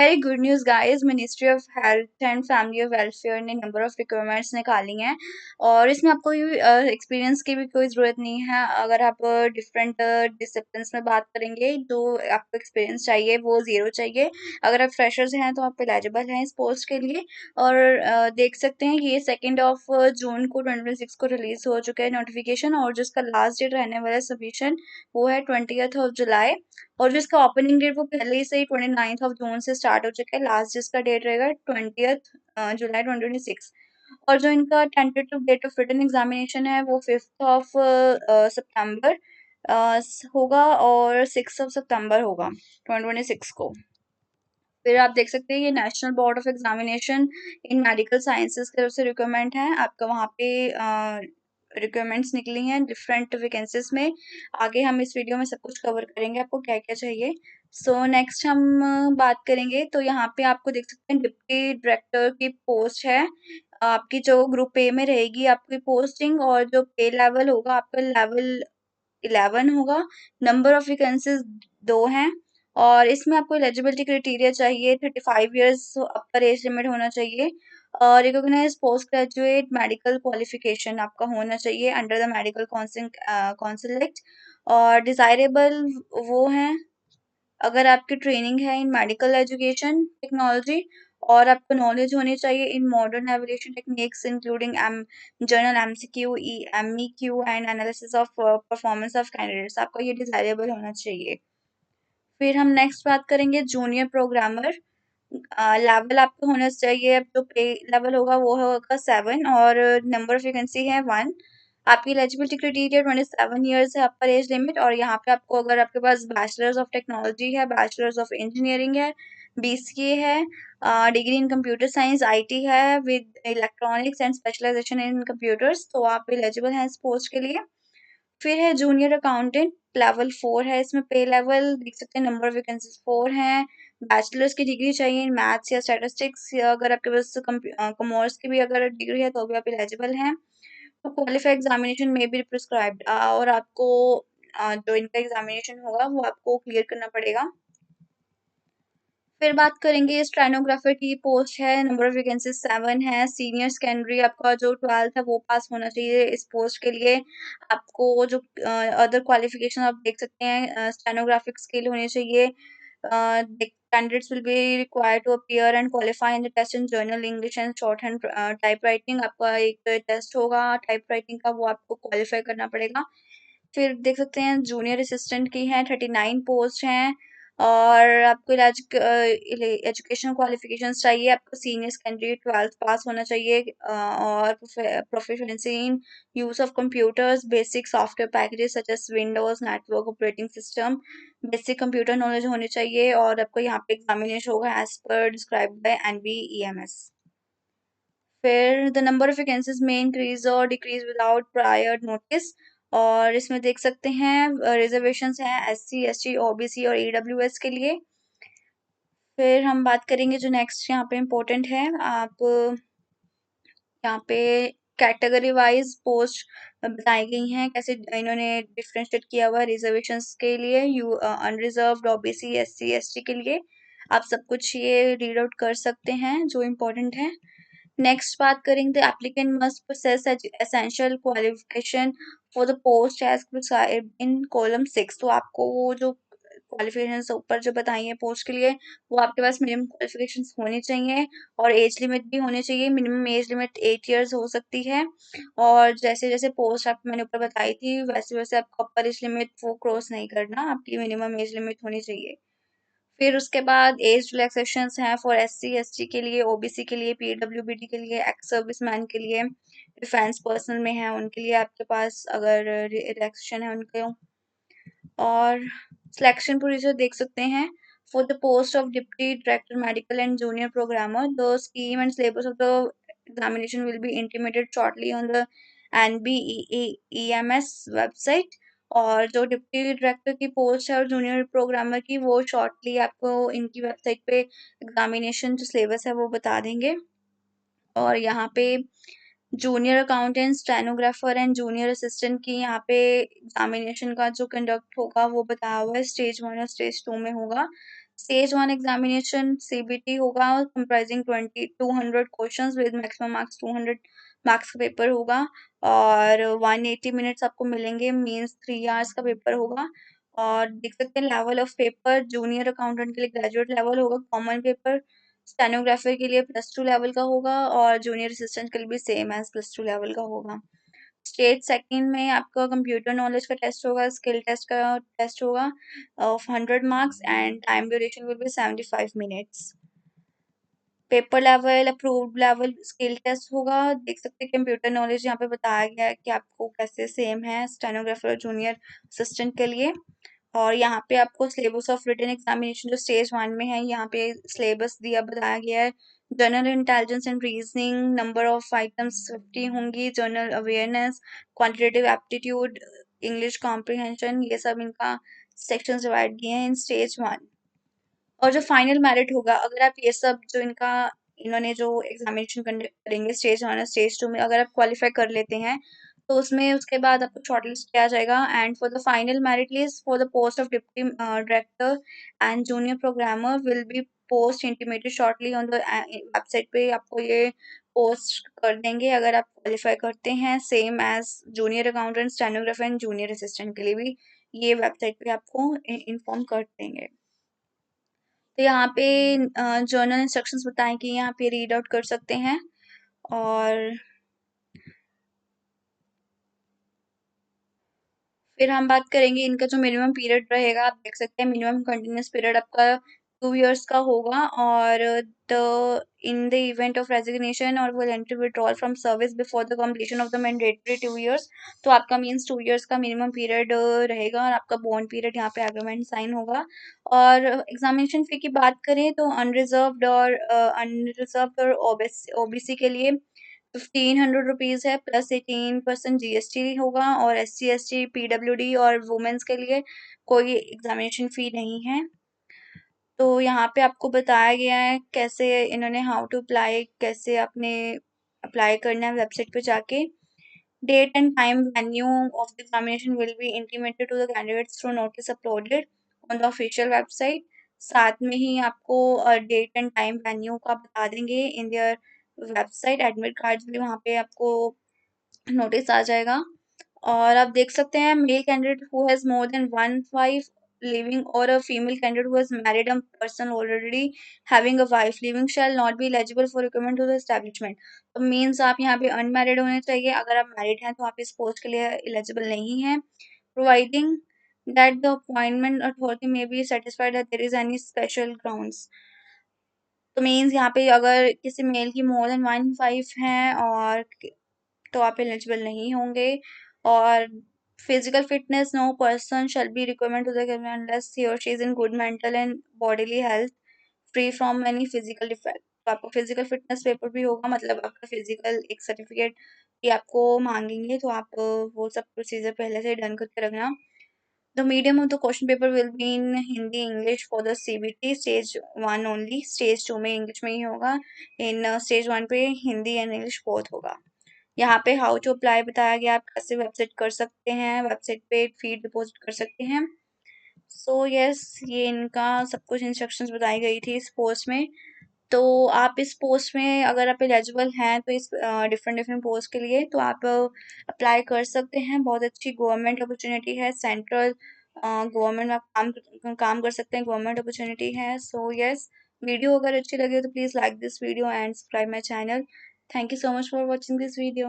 Very good news guys, ministry of health and family welfare ने number of requirements निकाली हैं और इसमें आपको एक्सपीरियंस की भी कोई ज़रूरत नहीं है। अगर आप डिफरेंट डिसिप्लिन्स में बात करेंगे जो आपको एक्सपीरियंस चाहिए वो ज़ीरो चाहिए। अगर आप फ्रेशर्स हैं तो आप एलिजिबल हैं इस पोस्ट के लिए। और देख सकते हैं ये 2 जून को 2026 को रिलीज़ हो चुका है नोटिफिकेशन, और जिसका लास्ट डेट रहने वाला है सबमिशन वो है 20 जुलाई। और जिसका ओपनिंग डेट वो पहले से ही 29 जून से स्टार्ट हो चुका है। लास्ट जिसका डेट रहेगा 20 जुलाई 2026। और जो इनका tentative date of written examination है वो 5 सितंबर होगा और 6 सितंबर होगा 2026 को। फिर आप देख सकते हैं ये national board of examination in medical sciences की तरफ से रिक्वायरमेंट है। आपका वहाँ पे रिक्वायरमेंट्स निकली हैं डिफरेंट वैकेंसीज में। आगे हम इस वीडियो में सब कुछ कवर करेंगे आपको क्या क्या चाहिए। सो नेक्स्ट हम बात करेंगे तो यहाँ पे आपको देख सकते हैं डिप्टी डायरेक्टर की पोस्ट है। आपकी जो ग्रुप ए में रहेगी आपकी पोस्टिंग, और जो पे लेवल होगा आपका लेवल 11 होगा। नंबर ऑफ वैकेंसीज 2 हैं। और इसमें आपको एलिजिबिलिटी क्राइटेरिया चाहिए 35 ईयर्स अपर एज लिमिट होना चाहिए। और recognise post graduate medical qualification आपका होना चाहिए under the medical council act. और डिजायरेबल वो हैं अगर आपकी ट्रेनिंग है इन मेडिकल एजुकेशन टेक्नोलॉजी, और आपको नॉलेज होनी चाहिए in modern evolution techniques including journal MCQ MEQ and analysis of performance of candidates. आपका ये डिजायरेबल होना चाहिए। फिर हम नेक्स्ट बात करेंगे जूनियर प्रोग्रामर। लेवल आपको होना चाहिए, अब जो पे लेवल होगा वो होगा 7 और नंबर ऑफ वैकेंसी है 1। आपकी एलिजिबिलिटी क्राइटेरिया 27 ईयर्स है अपर एज लिमिट। और यहाँ पे आपको अगर आपके पास बैचलर्स ऑफ टेक्नोलॉजी है, बैचलर्स ऑफ इंजीनियरिंग है, बीसीए है, degree in computer science IT है with electronics and specialization in computers, तो आप एलिजिबल हैं इस पोस्ट के लिए। फिर है जूनियर अकाउंटेंट, लेवल 4 है। इसमें पे लेवल देख सकते हैं, नंबर ऑफ वैकेंसीज 4 हैं। बैचलर्स की डिग्री चाहिए इन मैथ्स या स्टैटिस्टिक्स, या अगर आपके पास कॉमर्स की भी अगर डिग्री है तो भी आप एलिजिबल हैं। तो क्वालिफाई एग्जामिनेशन में भी प्रिस्क्राइब्ड, और आपको जो इनका एग्जामिनेशन होगा वो आपको क्लियर करना पड़ेगा। फिर बात करेंगे स्टेनोग्राफर की पोस्ट है, नंबर ऑफ वैकेंसीज 7 है। सीनियर सेकेंडरी आपका जो 12th है वो पास होना चाहिए इस पोस्ट के लिए। आपको जो अदर क्वालिफिकेशन आप देख सकते हैं, स्टेनोग्राफिक स्किल होनी चाहिए। Candidates will be required to appear and qualify in the test in general English and shorthand typewriting. आपका एक टेस्ट होगा टाइप राइटिंग का, वो आपको क्वालिफाई करना पड़ेगा। फिर देख सकते हैं जूनियर असिस्टेंट की हैं, 39 पोस्ट हैं। और आपको एजुकेशन क्वालिफिकेशंस चाहिए, आपको सीनियर सेकेंडरी 12th पास होना चाहिए, और proficiency in use of computers, basic software packages such as Windows network operating system, basic computer knowledge होनी चाहिए। और आपको यहाँ पे एग्जामिनेशन होगा as per describe by NBEMS. फिर द नंबर ऑफ वैकेंसीज में इंक्रीज और डिक्रीज विदाउट प्रायर नोटिस। और इसमें देख सकते हैं रिजर्वेशंस हैं एससी एसटी ओबीसी और ईडब्ल्यूएस के लिए। फिर हम बात करेंगे जो नेक्स्ट यहाँ पे इम्पोर्टेंट है, आप यहाँ पे कैटेगरी वाइज पोस्ट बताई गई हैं, कैसे इन्होंने डिफ्रेंशिएट किया हुआ है रिजर्वेशंस के लिए, you unreserved OBC SC ST के लिए। आप सब कुछ ये रीड आउट कर सकते हैं जो इम्पोर्टेंट है। नेक्स्ट बात करेंगे, applicant must possess essential qualification for the post as prescribed in column 6। तो आपको वो जो क्वालिफिकेशन ऊपर जो बताई है पोस्ट के लिए, वो आपके पास मिनिमम क्वालिफिकेशंस होनी चाहिए। और एज लिमिट भी होनी चाहिए, मिनिमम एज लिमिट 8 ईयर्स हो सकती है। और जैसे जैसे पोस्ट आपको मैंने ऊपर बताई थी वैसे वैसे आपको अपर एज लिमिट वो क्रॉस नहीं करना, आपकी मिनिमम एज लिमिट होनी चाहिए। फिर उसके बाद एज रिलैक्सेशंस हैं फॉर एससी एसटी के लिए, ओबीसी के लिए, पीडब्ल्यूबीडी के लिए, एक्स सर्विसमैन के लिए, डिफेंस पर्सनल में है उनके लिए आपके पास अगर रिलैक्सेशन है उनके। और सिलेक्शन प्रोसीजर देख सकते हैं, for the post of deputy director medical and junior programmer the scheme and syllabus of the examination will be intimated shortly on the NBEMS website. और जो डिप्टी डायरेक्टर की पोस्ट है और जूनियर प्रोग्रामर की, वो शॉर्टली आपको इनकी website पे एग्जामिनेशन जो सिलेबस है वो बता देंगे। और यहाँ पे junior accountant, stenographer and junior assistant की यहाँ पे एग्जामिनेशन का जो कंडक्ट होगा वो बताया हुआ है, स्टेज 1 और स्टेज 2 में होगा। स्टेज 1 एग्जामिनेशन सीबीटी होगा, comprising 200 questions with maximum marks 200 marks का पेपर होगा और 180 मिनट्स आपको मिलेंगे, मींस 3 आवर्स का पेपर होगा। और देख सकते हैं level of paper, junior accountant के लिए ग्रेजुएट लेवल होगा कॉमन पेपर, स्टेनोग्राफर के लिए +2 लेवल का होगा और जूनियर असिस्टेंट के लिए भी सेम एज +2 लेवल का होगा। स्टेज सेकंड में आपका कंप्यूटर नॉलेज का टेस्ट होगा, स्किल टेस्ट का टेस्ट होगा of 100 marks and time duration will be 75 minutes. Paper level, approved level skill test होगा। देख सकते हैं कंप्यूटर नॉलेज यहाँ पे बताया गया है कि आपको कैसे सेम है स्टेनोग्राफर और जूनियर असिस्टेंट के लिए। और यहाँ पे आपको सिलेबस ऑफ रिटन एग्जामिनेशन जो स्टेज 1 में है, यहाँ पे सिलेबस दिया बताया गया है। General intelligence and reasoning, number of items 50 होंगी, general awareness, quantitative aptitude, English comprehension, ये सब इनका सेक्शंस डिवाइड किए हैं इन स्टेज 1। और जो फाइनल मेरिट होगा, अगर आप ये सब जो इनका इन्होंने जो एग्जामिनेशन कंडक्ट करेंगे स्टेज 1 और स्टेज 2 में, अगर आप क्वालिफाई कर लेते हैं तो उसमें उसके बाद आपको शॉर्टलिस्ट किया जाएगा and for the final merit list for the post of deputy director and junior programmer will be post intimated shortly on the website पे। आपको ये पोस्ट कर देंगे अगर आप क्वालिफाई करते हैं, same as junior accountant, stenographer and junior assistant के लिए भी ये वेबसाइट पे आपको इन्फॉर्म कर देंगे। तो यहाँ पे जर्नल इंस्ट्रक्शंस बताएं कि यहाँ पे रीड आउट कर सकते हैं। और फिर हम बात करेंगे इनका जो मिनिमम पीरियड रहेगा। आप देख सकते हैं मिनिमम कंटिन्यूस पीरियड आपका 2 इयर्स का होगा और the in the event of resignation और voluntary withdrawal from service before the completion of the mandatory 2 years, तो आपका मीन्स 2 इयर्स का मिनिमम पीरियड रहेगा और आपका बॉन्ड पीरियड यहाँ पे एग्रीमेंट साइन होगा। और एग्जामिनेशन फी की बात करें तो अनरिजर्व्ड और ओबीसी के लिए 1500 रुपीज़ है, प्लस 18% जीएसटी होगा और SC ST PWD और वुमेन्स के लिए कोई एग्जामिनेशन फी नहीं है। तो यहाँ पे आपको बताया गया है कैसे इन्होंने हाउ टू अप्लाई, कैसे आपने अप्लाई करना है वेबसाइट पे जाके। Date and time venue of the examination will be intimated to the candidates through notice uploaded on the official website. साथ में ही आपको डेट एंड टाइम वेन्यू का बता देंगे in their website. Admit card भी वहाँ पे आपको नोटिस आ जाएगा। और आप देख सकते हैं male candidate who has more than 1 wife living or a female candidate who has married a person already having a wife living shall not be eligible for recruitment to the establishment। तो means आप यहाँ पे unmarried होने चाहिए, अगर आप married हैं तो आप इस पोस्ट के लिए एलिजिबल नहीं हैं। Providing that the appointment authority may be satisfied that there is any special grounds। तो मीन्स यहाँ पे अगर किसी मेल की मोर देन 1 wife है और तो आप एलिजिबल नहीं होंगे। और physical fitness, no person shall be requirement to the unless he और she is in good mental and bodily health free from any physical defect. तो आपको फिजिकल फिटनेस पेपर भी होगा, मतलब आपका फिजिकल एक सर्टिफिकेट भी आपको मांगेंगे, तो आप वो सब प्रोसीजर पहले से डन करके रखना। The medium of the question paper will be in Hindi English for the CBT stage 1 only। stage 2 में इंग्लिश में ही होगा। इन stage 1 पे हिंदी एंड इंग्लिश बोथ होगा। यहाँ पे हाउ टू अप्लाई बताया गया, आप कैसे वेबसाइट कर सकते हैं, वेबसाइट पे फी डिपॉजिट कर सकते हैं। सो यस, ये इनका सब कुछ इंस्ट्रक्शंस बताई गई थी इस पोस्ट में। तो आप इस पोस्ट में अगर आप एलिजिबल हैं तो इस डिफरेंट डिफरेंट पोस्ट के लिए तो आप अप्लाई कर सकते हैं। बहुत अच्छी गवर्नमेंट अपॉर्चुनिटी है, सेंट्रल गवर्नमेंट में आप काम कर सकते हैं, गवर्नमेंट अपॉर्चुनिटी है। सो यस, वीडियो अगर अच्छी लगे तो please like this video and subscribe my channel. Thank you so much for watching this video.